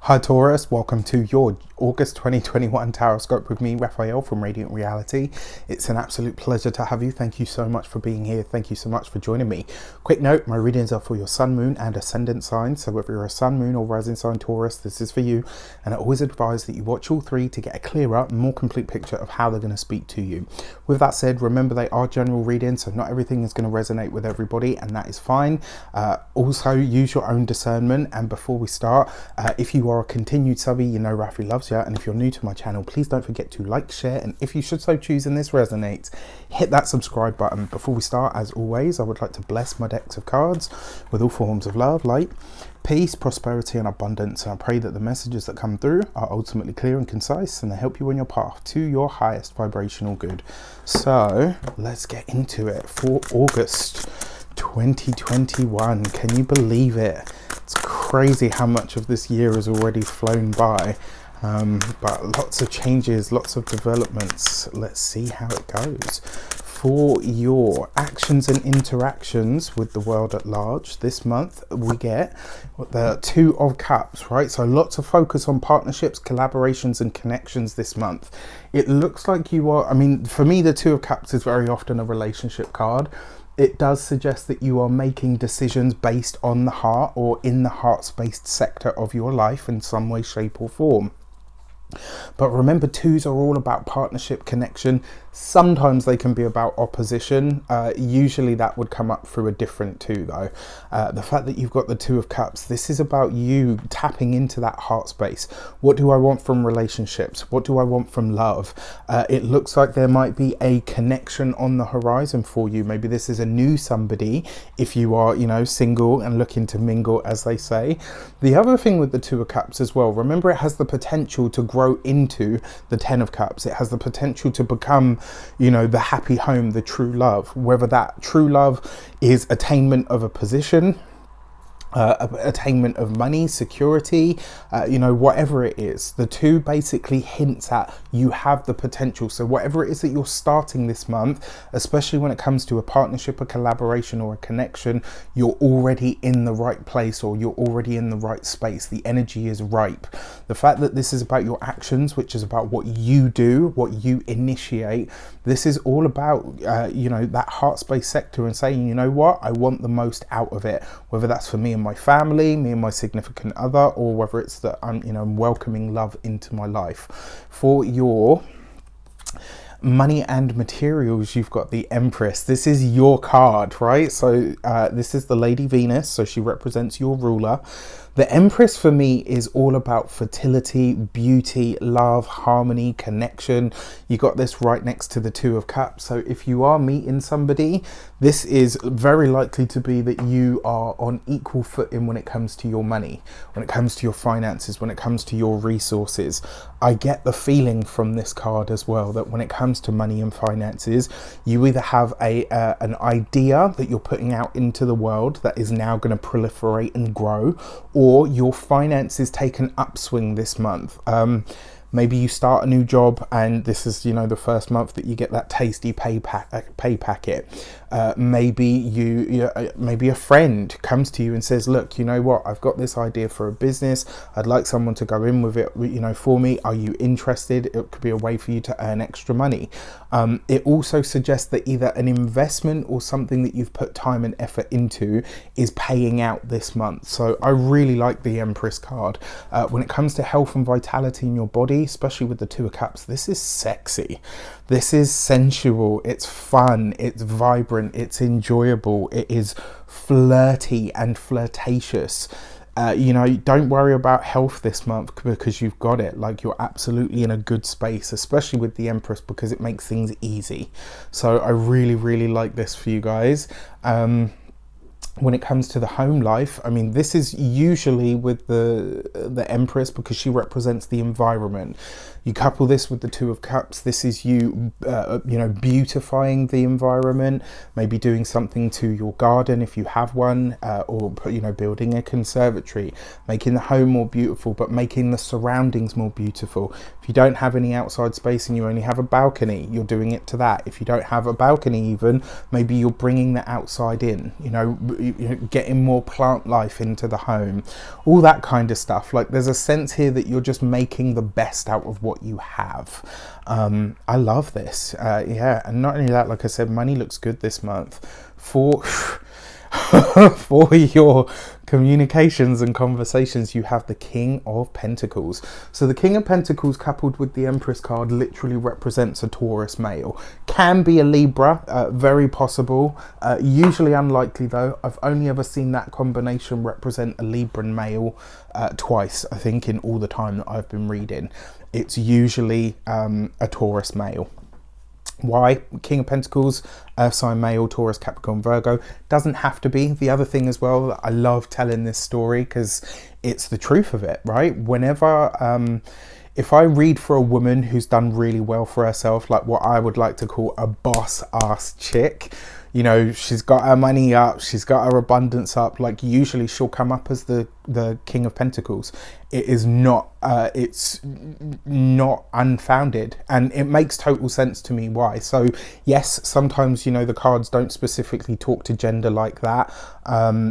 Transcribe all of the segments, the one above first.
Hi Taurus, welcome to your August 2021 Tarot Scope with me, Raphael from Radiant Reality. It's an absolute pleasure to have you. Thank you so much for being here. Thank you so much for joining me. Quick note, my readings are for your sun, moon and ascendant signs. So whether you're a sun, moon or rising sign Taurus, this is for you. And I always advise that you watch all three to get a clearer, more complete picture of how they're going to speak to you. With that said, remember they are general readings, so not everything is going to resonate with everybody, and that is fine. Also, use your own discernment. And before we start, if you are a continued subby, you know Rafi loves you, and if you're new to my channel, please don't forget to like, share, and if you should so choose and this resonates, hit that subscribe button. Before we start, as always, I would like to bless my decks of cards with all forms of love, light, peace, prosperity and abundance, and I pray that the messages that come through are ultimately clear and concise and they help you on your path to your highest vibrational good. So let's get into it for August 2021. Can you believe it? It's crazy how much of this year has already flown by, but lots of changes, lots of developments. Let's see how it goes. For your actions and interactions with the world at large this month, we get the Two of Cups, right? So lots of focus on partnerships, collaborations and connections this month. It looks like you are, I mean, for me, the Two of Cups is very often a relationship card. It does suggest that you are making decisions based on the heart or in the heart-based sector of your life in some way, shape or form. But remember, twos are all about partnership, connection. Sometimes they can be about opposition. Usually that would come up through a different two though. The fact that you've got the Two of Cups, this is about you tapping into that heart space. What do I want from relationships? What do I want from love? It looks like there might be a connection on the horizon for you. Maybe this is a new somebody if you are, you know, single and looking to mingle, as they say. The other thing with the Two of Cups as well, remember it has the potential to grow into the Ten of Cups. It has the potential to become, you know, the happy home, the true love, whether that true love is attainment of a position, attainment of money, security, you know, whatever it is. The two basically hints at you have the potential. So whatever it is that you're starting this month, especially when it comes to a partnership, a collaboration or a connection, you're already in the right place or you're already in the right space. The energy is ripe. The fact that this is about your actions, which is about what you do, what you initiate, this is all about, you know, that heart space sector and saying, you know what, I want the most out of it, whether that's for me and my family, me and my significant other, or whether it's that I'm, you know, welcoming love into my life. For your money and materials, you've got the Empress. This is your card, right? So this is the Lady Venus, so she represents your ruler. The Empress for me is all about fertility, beauty, love, harmony, connection. You got this right next to the Two of Cups. So if you are meeting somebody, this is very likely to be that you are on equal footing when it comes to your money, when it comes to your finances, when it comes to your resources. I get the feeling from this card as well that when it comes to money and finances, you either have an idea that you're putting out into the world that is now going to proliferate and grow, or your finances take an upswing this month. Maybe you start a new job and this is, you know, the first month that you get that tasty pay packet. Maybe maybe a friend comes to you and says, look, you know what, I've got this idea for a business. I'd like someone to go in with it, you know, for me. Are you interested? It could be a way for you to earn extra money. It also suggests that either an investment or something that you've put time and effort into is paying out this month. So I really like the Empress card. When it comes to health and vitality in your body, especially with the Two of Cups, this is sexy. This is sensual. It's fun. It's vibrant. It's enjoyable. It is flirty and flirtatious. You know, don't worry about health this month because you've got it. Like, you're absolutely in a good space, especially with the Empress, because it makes things easy. So I really, really like this for you guys. When it comes to the home life, I mean, this is usually with the Empress because she represents the environment. You couple this with the Two of Cups, this is you, you know, beautifying the environment, maybe doing something to your garden if you have one, or, you know, building a conservatory, making the home more beautiful, but making the surroundings more beautiful. If you don't have any outside space and you only have a balcony, you're doing it to that. If you don't have a balcony even, maybe you're bringing the outside in, you know, getting more plant life into the home, all that kind of stuff. Like, there's a sense here that you're just making the best out of what you have. I love this. Yeah, and not only that, like I said, money looks good this month for for your communications and conversations. You have the King of Pentacles. So the King of Pentacles coupled with the Empress card literally represents a Taurus male. Can be a Libra, very possible. Usually unlikely though. I've only ever seen that combination represent a Libran male twice, I think, in all the time that I've been reading. It's usually a Taurus male. Why? King of Pentacles, Earth sign male, Taurus, Capricorn, Virgo. Doesn't have to be. The other thing as well, I love telling this story because it's the truth of it, right? Whenever, if I read for a woman who's done really well for herself, like what I would like to call a boss ass chick, you know, she's got her money up, she's got her abundance up, like usually she'll come up as the King of Pentacles. It is not, it's not unfounded, and it makes total sense to me why. So yes, sometimes, you know, the cards don't specifically talk to gender like that.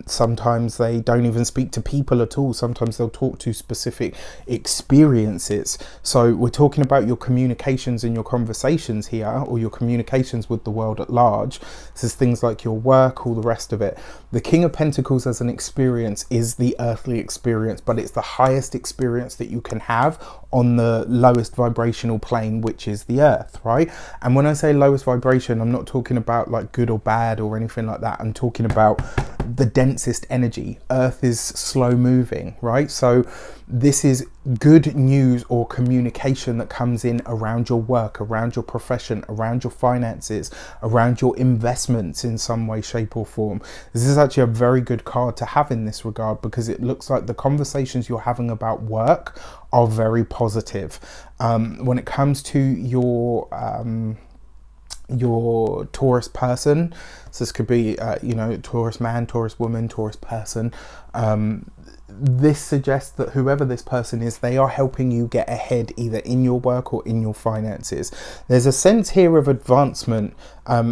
Sometimes they don't even speak to people at all. Sometimes they'll talk to specific experiences. So we're talking about your communications and your conversations here, or your communications with the world at large. This is things like your work, all the rest of it. The King of Pentacles as an experience is the earthly experience, but it's the highest experience that you can have on the lowest vibrational plane, which is the earth, right? And when I say lowest vibration, I'm not talking about like good or bad or anything like that. I'm talking about the densest energy. Earth is slow moving, right? So this is good news or communication that comes in around your work, around your profession, around your finances, around your investments in some way, shape or form. This is actually a very good card to have in this regard, because it looks like the conversations you're having about work are very positive. When it comes to your Taurus person, so this could be you know, Taurus man, Taurus woman, Taurus person, this suggests that whoever this person is, they are helping you get ahead either in your work or in your finances. There's a sense here of advancement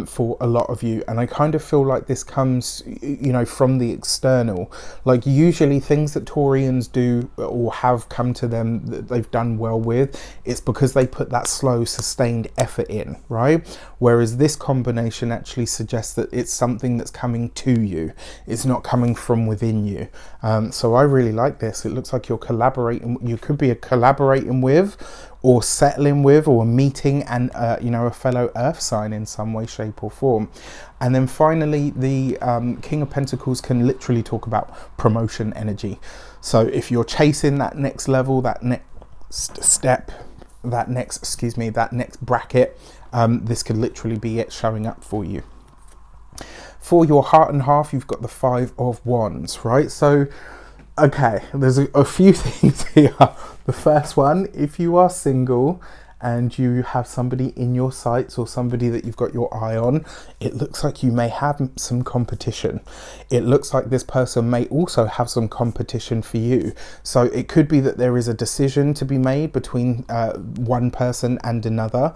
for a lot of you, and I kind of feel like this comes, you know, from the external. Like usually things that Taurians do or have come to them that they've done well with, it's because they put that slow sustained effort in, right? Whereas this combination actually suggests that it's something that's coming to you, it's not coming from within you. So I really like this. It looks like you're collaborating, you could be collaborating with or settling with or meeting and you know, a fellow earth sign in some way, shape or form. And then finally, the King of Pentacles can literally talk about promotion energy. So if you're chasing that next level, that next step, that next bracket, this could literally be it showing up for you. For your heart and half, you've got the Five of Wands, right? So okay, there's a few things here. The first one, if you are single and you have somebody in your sights or somebody that you've got your eye on, it looks like you may have some competition. It looks like this person may also have some competition for you. So it could be that there is a decision to be made between one person and another.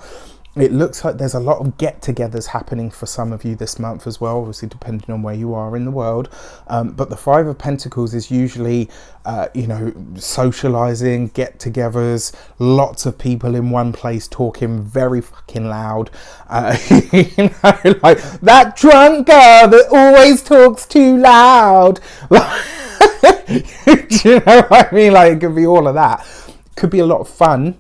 It looks like there's a lot of get-togethers happening for some of you this month as well, obviously depending on where you are in the world. But the Five of Pentacles is usually, you know, socializing, get-togethers, lots of people in one place talking very fucking loud. You know, like that drunk girl that always talks too loud. Do you know what I mean? Like, it could be all of that. Could be a lot of fun.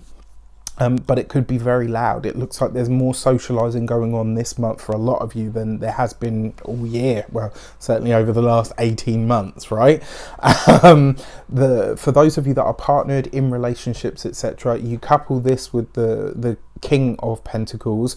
But it could be very loud. It looks like there's more socializing going on this month for a lot of you than there has been all year. Well, certainly over the last 18 months, right? For those of you that are partnered in relationships, etc., you couple this with the King of Pentacles.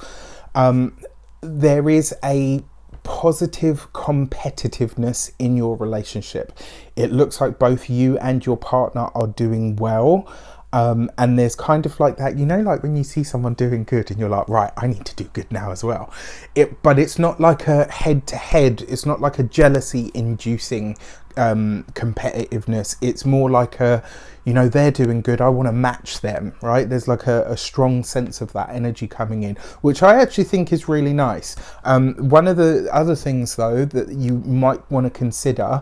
There is a positive competitiveness in your relationship. It looks like both you and your partner are doing well. And there's kind of like that, you know, like when you see someone doing good and you're like, right, I need to do good now as well. But it's not like a head to head. It's not like a jealousy inducing competitiveness. It's more like a, you know, they're doing good, I want to match them, right? There's like a strong sense of that energy coming in, which I actually think is really nice. One of the other things though that you might want to consider,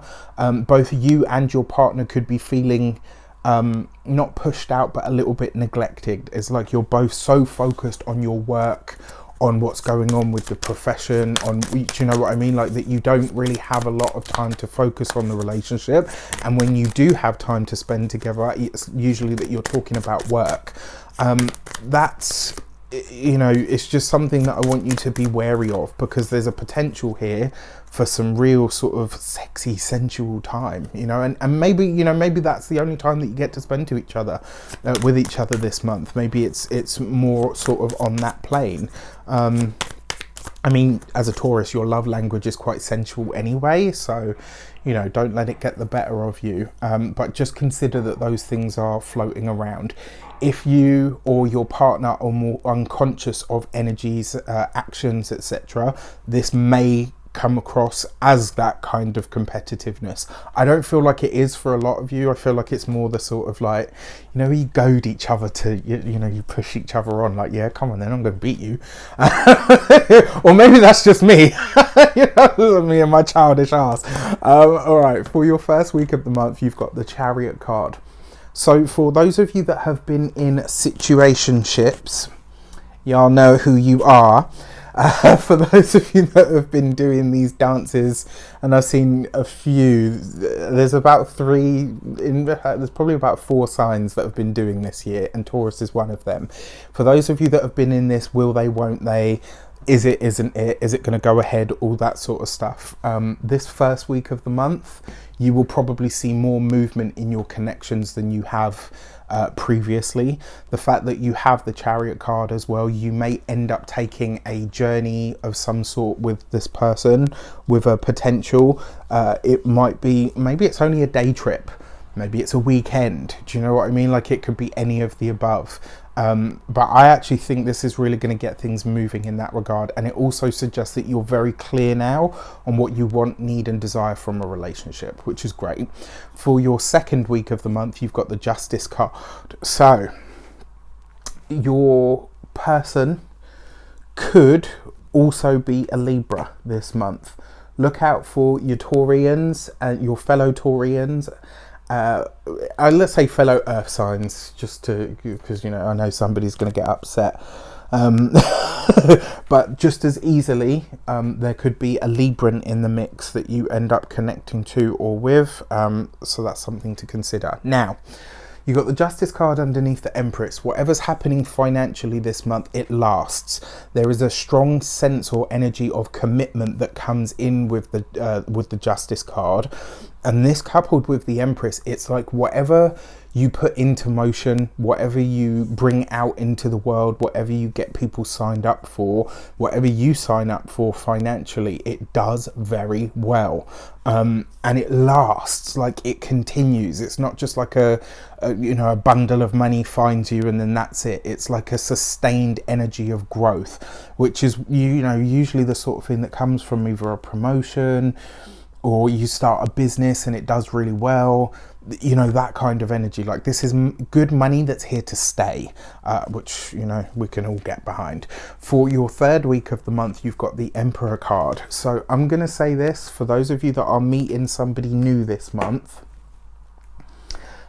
both you and your partner could be feeling not pushed out but a little bit neglected. It's like you're both so focused on your work, on what's going on with the profession, on, you know what I mean, like that you don't really have a lot of time to focus on the relationship. And when you do have time to spend together, it's usually that you're talking about work. That's, you know, it's just something that I want you to be wary of, because there's a potential here for some real sort of sexy, sensual time, you know, and maybe, you know, maybe that's the only time that you get to spend to each other, with each other this month. Maybe it's more sort of on that plane. I mean, as a Taurus, your love language is quite sensual anyway, so, you know, don't let it get the better of you. But just consider that those things are floating around. If you or your partner are more unconscious of energies, actions, etc., this may come across as that kind of competitiveness. I don't feel like it is for a lot of you. I feel like it's more the sort of like, you know, you goad each other to, you know, you push each other on, like, yeah, come on then, I'm going to beat you. Or maybe that's just me. You know, me and my childish ass. All right, for your first week of the month, you've got the Chariot card. So for those of you that have been in situationships, y'all know who you are. For those of you that have been doing these dances, and I've seen a few, there's about there's probably about 4 signs that have been doing this year, and Taurus is one of them. For those of you that have been in this, will they, won't they, is it, isn't it, is it going to go ahead, all that sort of stuff. This first week of the month, you will probably see more movement in your connections than you have previously. The fact that you have the Chariot card as well, you may end up taking a journey of some sort with this person, with a potential. It might be, maybe it's only a day trip, maybe it's a weekend. Do you know what I mean? Like, it could be any of the above. But I actually think this is really going to get things moving in that regard. And it also suggests that you're very clear now on what you want, need and desire from a relationship, which is great. For your second week of the month, you've got the Justice card. So your person could also be a Libra this month. Look out for your Taurians and your fellow Taurians. Let's say fellow earth signs, just to, because, you know, I know somebody's going to get upset. But just as easily, there could be a Libran in the mix that you end up connecting to or with. So that's something to consider. Now, you've got the Justice card underneath the Empress. Whatever's happening financially this month, it lasts. There is a strong sense or energy of commitment that comes in with the Justice card. And this coupled with the Empress, it's like whatever you put into motion, whatever you bring out into the world, whatever you get people signed up for, whatever you sign up for financially, it does very well. And it lasts, like it continues. It's not just like a bundle of money finds you and then that's it. It's like a sustained energy of growth, which is, you know, usually the sort of thing that comes from either a promotion, or you start a business and it does really well, you know, that kind of energy. Like, this is good money that's here to stay, which, you know, we can all get behind. For your third week of the month, you've got the Emperor card. So I'm going to say this, for those of you that are meeting somebody new this month,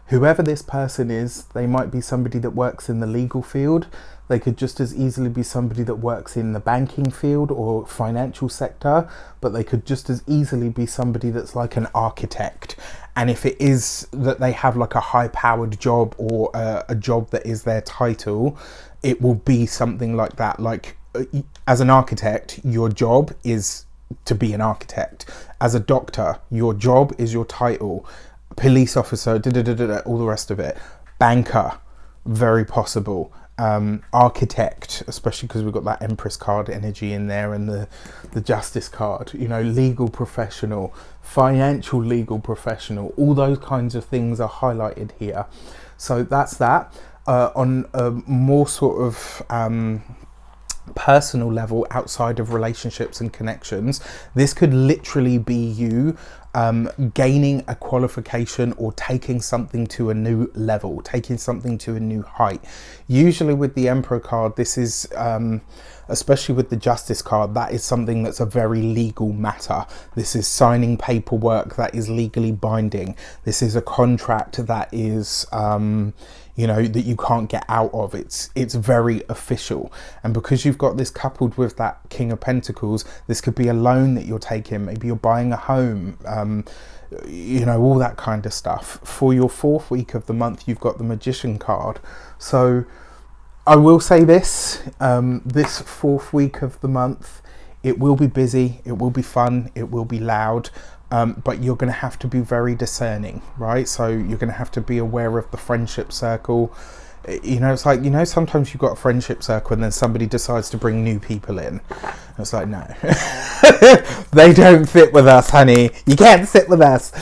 whoever this person is, they might be somebody that works in the legal field. They could just as easily be somebody that works in the banking field or financial sector, but they could just as easily be somebody that's like an architect. And if it is that they have like a high-powered job or a job that is their title, it will be something like that. Like, as an architect, your job is to be an architect. As a doctor, your job is your title. Police officer, all the rest of it. Banker, very possible. architect, especially because we've got that Empress card energy in there, and the Justice card, you know, legal professional, financial legal professional, all those kinds of things are highlighted here. So that's that. On a more sort of personal level, outside of relationships and connections, this could literally be you gaining a qualification or taking something to a new level, taking something to a new height. Usually with the Emperor card, this is especially with the Justice card, that is something that's a very legal matter. This is signing paperwork that is legally binding. This is a contract that is you know, that you can't get out of. It's very official. And because you've got this coupled with that King of Pentacles, this could be a loan that you're taking. Maybe you're buying a home, you know, all that kind of stuff. For your 4th week of the month, you've got the Magician card. So I will say this, this 4th week of the month, it will be busy, it will be fun, it will be loud. But you're going to have to be very discerning, right? So you're going to have to be aware of the friendship circle. You know, it's like, you know, sometimes you've got a friendship circle and then somebody decides to bring new people in. It's like, no, they don't fit with us, honey. You can't sit with us.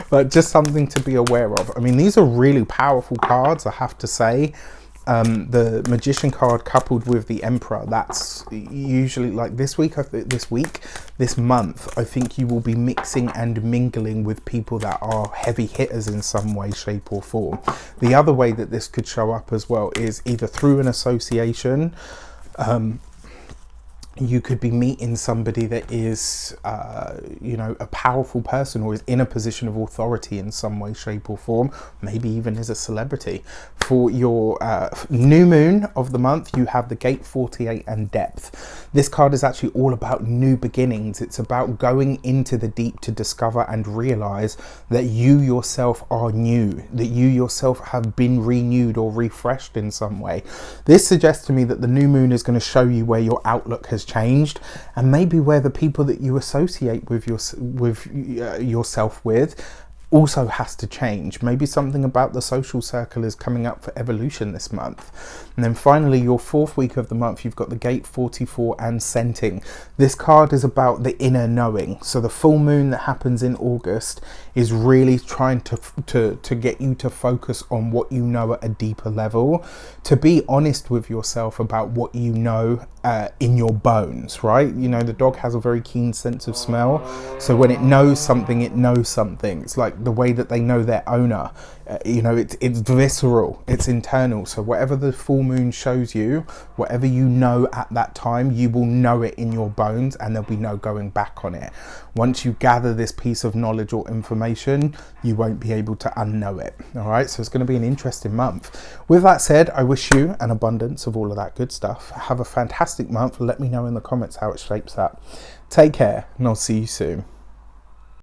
But just something to be aware of. I mean, these are really powerful cards, I have to say. The Magician card coupled with the Emperor, that's usually like this month, I think you will be mixing and mingling with people that are heavy hitters in some way, shape or form. The other way that this could show up as well is either through an association. You could be meeting somebody that is, you know, a powerful person or is in a position of authority in some way, shape or form, maybe even is a celebrity. For your new moon of the month, you have the Gate 48 and Depth. This card is actually all about new beginnings. It's about going into the deep to discover and realize that you yourself are new, that you yourself have been renewed or refreshed in some way. This suggests to me that the new moon is going to show you where your outlook has changed, and maybe where the people that you associate with yourself with also has to change. Maybe something about the social circle is coming up for evolution this month. And then finally, your 4th week of the month, you've got the Gate 44 and Scenting. This card is about the inner knowing. So the full moon that happens in August is really trying to get you to focus on what you know at a deeper level, to be honest with yourself about what you know in your bones, right? You know, the dog has a very keen sense of smell. So when it knows something, it knows something. It's like the way that they know their owner. You know, it's visceral, it's internal. So whatever the full moon shows you, whatever you know at that time, you will know it in your bones, and there'll be no going back on it. Once you gather this piece of knowledge or information, you won't be able to unknow it. All right, so it's going to be an interesting month. With that said, I wish you an abundance of all of that good stuff. Have a fantastic month. Let me know in the comments how it shapes up. Take care, and I'll see you soon.